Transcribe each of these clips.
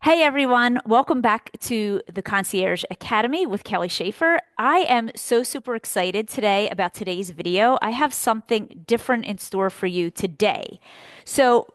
Hey everyone, welcome back to the Concierge Academy with Kelly Schaefer. I am so super excited today about today's video. I have something different in store for you today. So,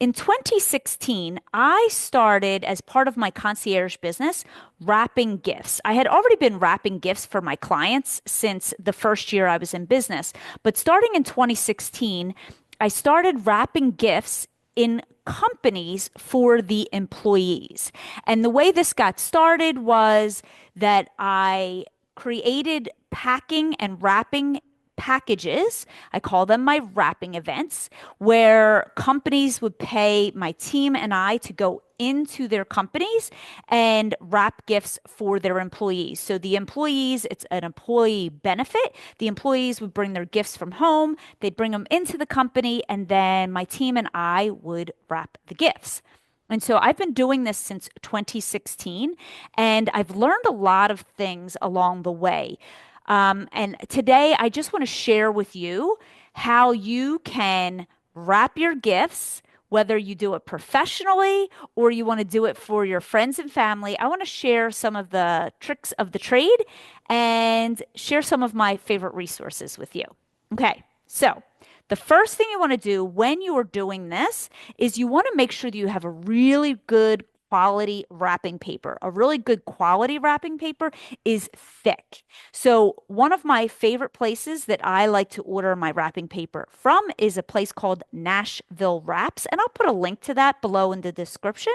in 2016, I started as part of my concierge business wrapping gifts. I had already been wrapping gifts for my clients since the first year I was in business, but starting in 2016, I started wrapping gifts in companies for the employees. And the way this got started was that I created packing and wrapping packages. I call them my wrapping events, where companies would pay my team and I to go into their companies and wrap gifts for their employees. So the employees, it's an employee benefit. The employees would bring their gifts from home, they'd bring them into the company, and then my team and I would wrap the gifts. And so I've been doing this since 2016, and I've learned a lot of things along the way. And today I just want to share with you how you can wrap your gifts, whether you do it professionally or you want to do it for your friends and family. I want to share some of the tricks of the trade and share some of my favorite resources with you. Okay, so the first thing you want to do when you are doing this is you want to make sure that you have a really good quality wrapping paper. A really good quality wrapping paper is thick. So, one of my favorite places that I like to order my wrapping paper from is a place called Nashville Wraps. And I'll put a link to that below in the description.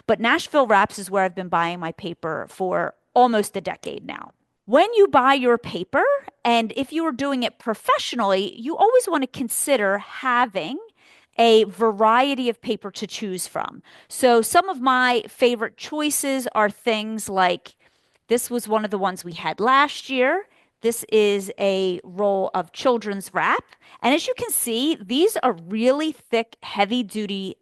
But Nashville Wraps is where I've been buying my paper for almost a decade now. When you buy your paper, and if you are doing it professionally, you always want to consider having a variety of paper to choose from. So, some of my favorite choices are things like this was one of the ones we had last year. This is a roll of children's wrap. And as you can see, these are really thick, heavy duty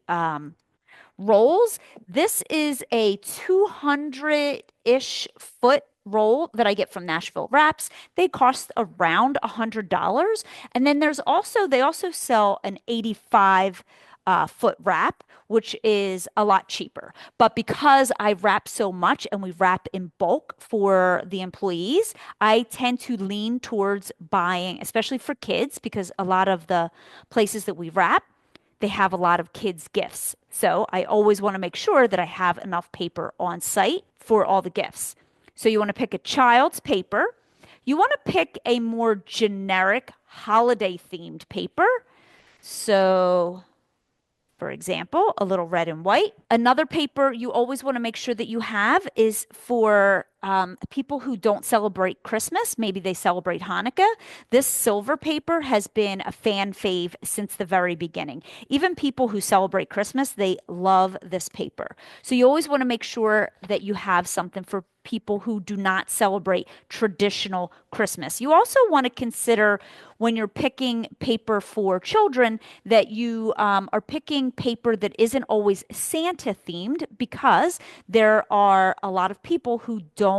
rolls. This is a 200-ish foot roll that I get from Nashville Wraps. They cost around $100. And then they also sell an 85 foot wrap, which is a lot cheaper. But because I wrap so much and we wrap in bulk for the employees, I tend to lean towards buying, especially for kids, because a lot of the places that we wrap, they have a lot of kids' gifts. So I always want to make sure that I have enough paper on site for all the gifts. So you want to pick a child's paper. You want to pick a more generic holiday themed paper. So for example, a little red and white. Another paper you always want to make sure that you have is for people who don't celebrate Christmas. Maybe they celebrate Hanukkah. This silver paper has been a fan fave since the very beginning. Even people who celebrate Christmas, they love this paper. So you always want to make sure that you have something for people who do not celebrate traditional Christmas. You also want to consider when you're picking paper for children that you are picking paper that isn't always Santa themed, because there are a lot of people who don't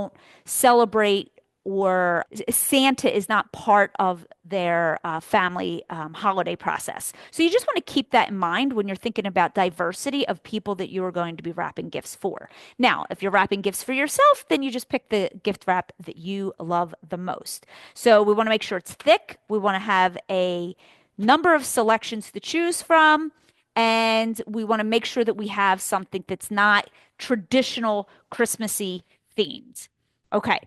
celebrate, or Santa is not part of their family holiday process. So you just want to keep that in mind when you're thinking about diversity of people that you are going to be wrapping gifts for. Now, if you're wrapping gifts for yourself, then you just pick the gift wrap that you love the most. So we want to make sure it's thick. We want to have a number of selections to choose from. And we want to make sure that we have something that's not traditional Christmassy themed. Okay.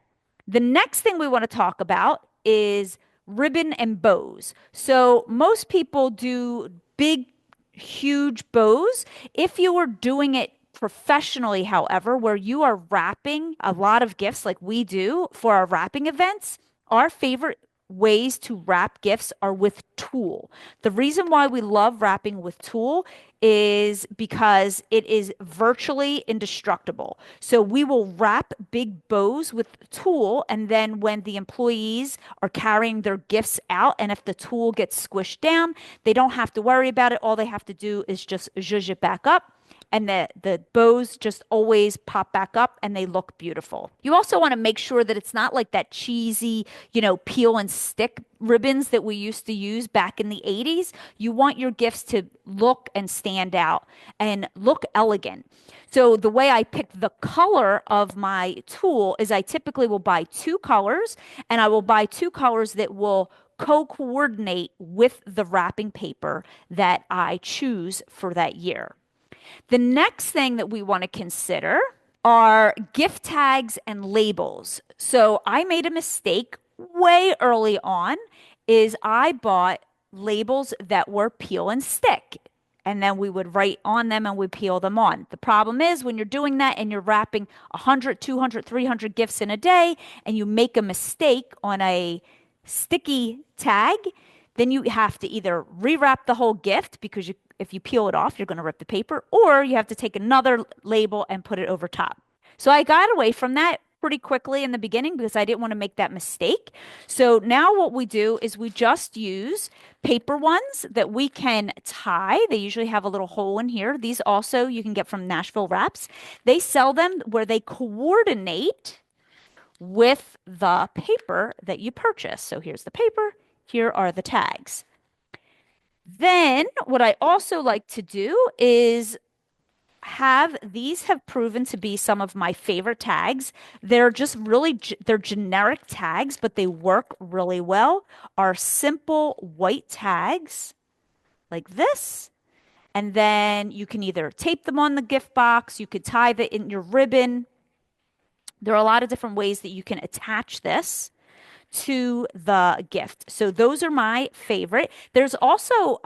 The next thing we want to talk about is ribbon and bows. So most people do big, huge bows. If you are doing it professionally, however, where you are wrapping a lot of gifts like we do for our wrapping events, our favorite ways to wrap gifts are with tulle. The reason why we love wrapping with tulle is because it is virtually indestructible. So we will wrap big bows with tulle, and then when the employees are carrying their gifts out, and if the tulle gets squished down, they don't have to worry about it. All they have to do is just zhuzh it back up, and the bows just always pop back up and they look beautiful. You also want to make sure that it's not like that cheesy, peel and stick ribbons that we used to use back in the 80s. You want your gifts to look and stand out and look elegant. So the way I pick the color of my tool is I typically will buy two colors, and I will buy two colors that will co-coordinate with the wrapping paper that I choose for that year. The next thing that we want to consider are gift tags and labels. So I made a mistake way early on is I bought labels that were peel and stick. And then we would write on them and we peel them on. The problem is when you're doing that and you're wrapping 100, 200, 300 gifts in a day and you make a mistake on a sticky tag, then you have to either rewrap the whole gift because if you peel it off, you're going to rip the paper, or you have to take another label and put it over top. So I got away from that pretty quickly in the beginning because I didn't want to make that mistake. So now what we do is we just use paper ones that we can tie. They usually have a little hole in here. These also you can get from Nashville Wraps. They sell them where they coordinate with the paper that you purchase. So here's the paper, here are the tags. Then what I also like to do is have proven to be some of my favorite tags. They're just really they're generic tags, but they work really well. Are simple white tags like this. And then you can either tape them on the gift box, you could tie it in your ribbon. There are a lot of different ways that you can attach this to the gift. So those are my favorite. There's also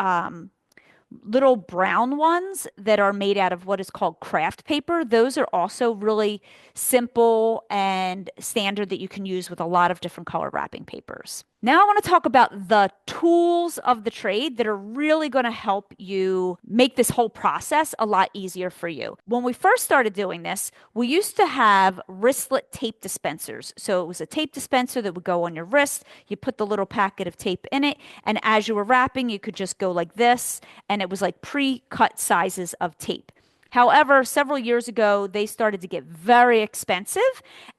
little brown ones that are made out of what is called craft paper. Those are also really simple and standard that you can use with a lot of different color wrapping papers. Now I want to talk about the tools of the trade that are really going to help you make this whole process a lot easier for you. When we first started doing this, we used to have wristlet tape dispensers. So it was a tape dispenser that would go on your wrist. You put the little packet of tape in it, and as you were wrapping, you could just go like this, and it was like pre-cut sizes of tape. However, several years ago, they started to get very expensive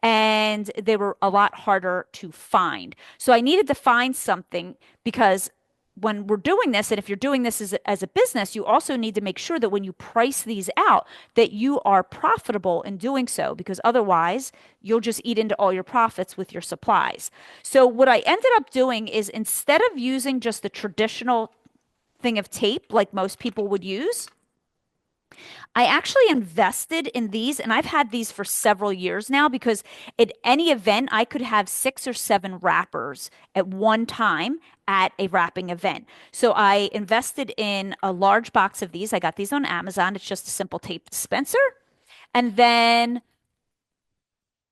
and they were a lot harder to find. So I needed to find something because when we're doing this, and if you're doing this as a business, you also need to make sure that when you price these out, that you are profitable in doing so, because otherwise you'll just eat into all your profits with your supplies. So what I ended up doing is instead of using just the traditional thing of tape like most people would use, I actually invested in these, and I've had these for several years now because at any event, I could have 6 or 7 wrappers at one time at a wrapping event. So I invested in a large box of these. I got these on Amazon. It's just a simple tape dispenser. And then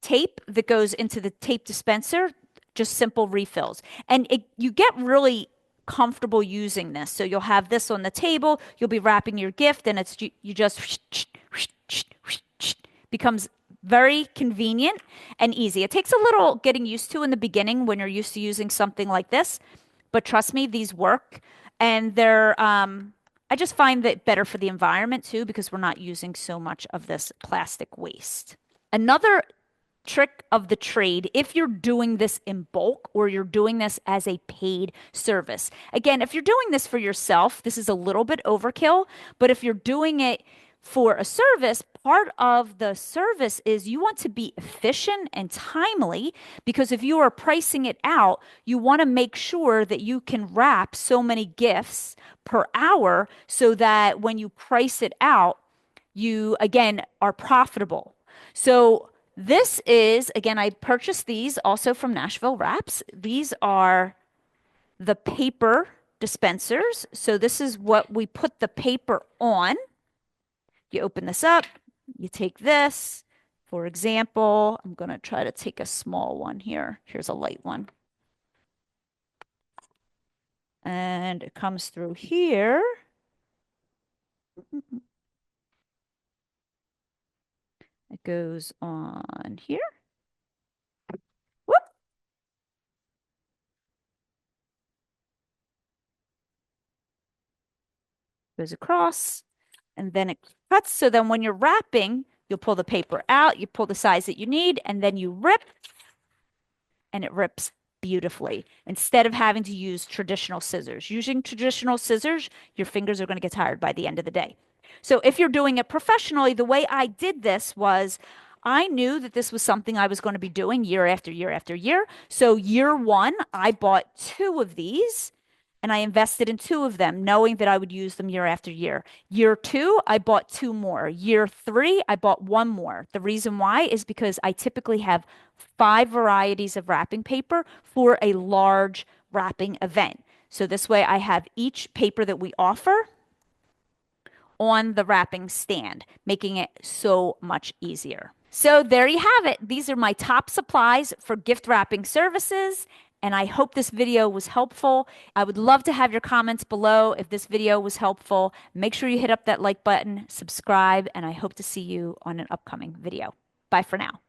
tape that goes into the tape dispenser, just simple refills. And you get really comfortable using this. So you'll have this on the table, you'll be wrapping your gift, and you just becomes very convenient and easy. It takes a little getting used to in the beginning when you're used to using something like this, but trust me, these work, and they're I just find that better for the environment too because we're not using so much of this plastic waste. Another trick of the trade if you're doing this in bulk or you're doing this as a paid service. Again, if you're doing this for yourself, this is a little bit overkill, but if you're doing it for a service, part of the service is you want to be efficient and timely because if you are pricing it out, you want to make sure that you can wrap so many gifts per hour so that when you price it out, you again are profitable. So this is, again, I purchased these also from Nashville Wraps. These are the paper dispensers. So this is what we put the paper on. You open this up, you take this. For example, I'm going to try to take a small one here. Here's a light one. And it comes through here. It goes on here. Whoop. Goes across, and then it cuts. So then when you're wrapping, you'll pull the paper out, you pull the size that you need, and then you rip, and it rips beautifully instead of having to use traditional scissors. Using traditional scissors, your fingers are going to get tired by the end of the day. So if you're doing it professionally, the way I did this was I knew that this was something I was going to be doing year after year after year. So year one, I bought two of these and I invested in two of them, knowing that I would use them year after year. Year two, I bought two more. Year three, I bought one more. The reason why is because I typically have five varieties of wrapping paper for a large wrapping event. So this way I have each paper that we offer on the wrapping stand, making it so much easier. So there you have it. These are my top supplies for gift wrapping services. And I hope this video was helpful. I would love to have your comments below if this video was helpful. Make sure you hit up that like button, subscribe, and I hope to see you on an upcoming video. Bye for now.